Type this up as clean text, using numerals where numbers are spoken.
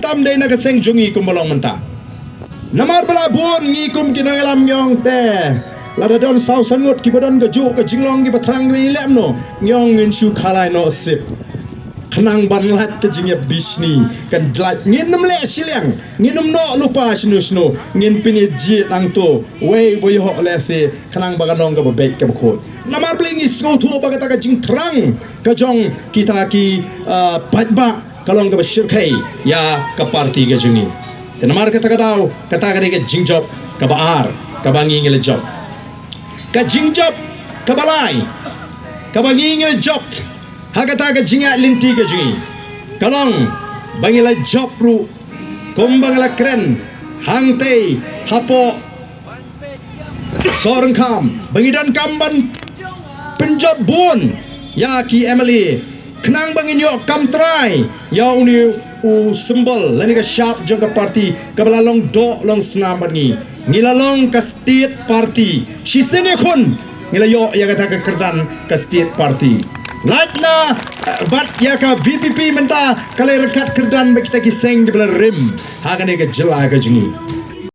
tam day na kaseng jungi kumbalong menta namar bala buon ngi kum kinangalam yong te lada don sau sangut ki badon gaju ka jinglong ki batrang ni lem no nyong ngin shu khalai no sip khanang ban lat ke jingya bisni kan dlat ngin nam le siliang ngin nam no lupa snu snu ngin pini ji lang to wei boy ho le se khanang baganong ka bek ka khot namar bling is go thu bagata ka jing trang ka jong kita ki patba kalong ka bashir khai ya ka party ka jungi namar kata kadau kata ka jing job ka baar ka bangi ngile job ka jing job ka balai ka bangi ngile job Hakata ka jinga linti ka jingi kalong bangila job ru kumbangala kren hangte hapo sorang kam bangidan kamban penjob bon ya ki Emily kenang bangin yo kam try ya uni u symbol lani ka sharp jaga party kabalalong do long snam bangi ngilalong ka state party shisene khun ngilayo ya kata ka kerdan ka state party Latna bat ya ka VPP menta kalai rekat kerdan bagi kita kiseng di belah rim. Hagan ega jela ka jungi.